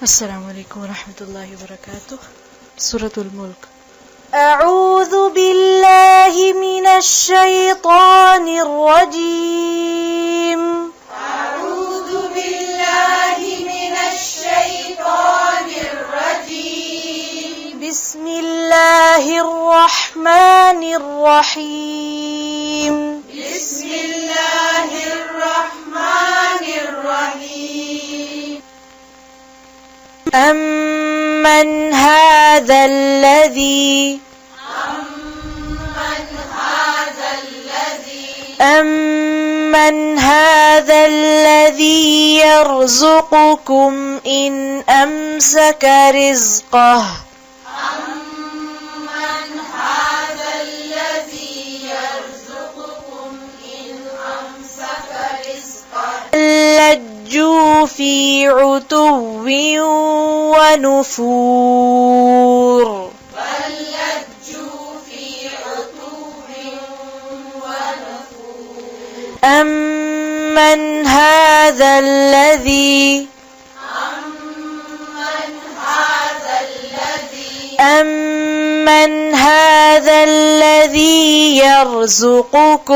السلام عليكم ورحمة الله وبركاته. سورة الملك. أعوذ بالله من الشيطان الرجيم. أعوذ بالله من الشيطان الرجيم. بسم الله الرحمن الرحيم. بسم الله الرحمن الرحيم. أمن هذا الذي يرزقكم إن أمسك رزقه أمن هذا الذي يرزقكم إن أمسك رزقه لجوا في عتو ونفور. أمن هذا الذي يرزقكم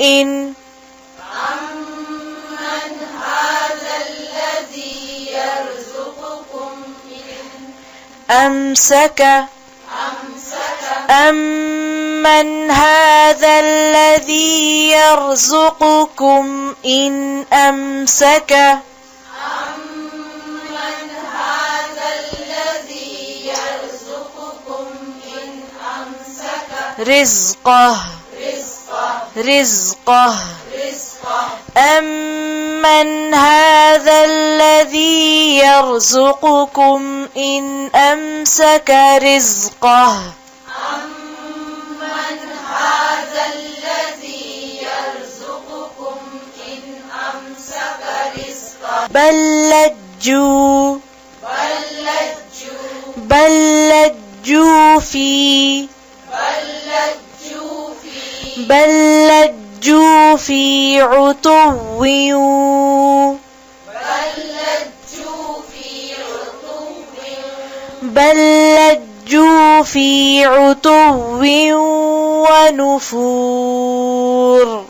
إن أمسك أمن هذا الذي يرزقكم إن أمسك رزقه أمن هذا الذي يرزقكم إن أمسك رزقه بل لجوا في عتو ونفور.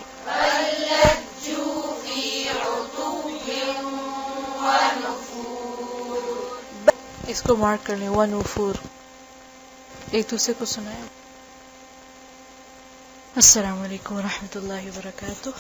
इसको मार्क कर लें 104. एक दूसरे को सुनाएं. अस्सलाम वालेकुम वरहमतुल्लाहि वबरकातुह.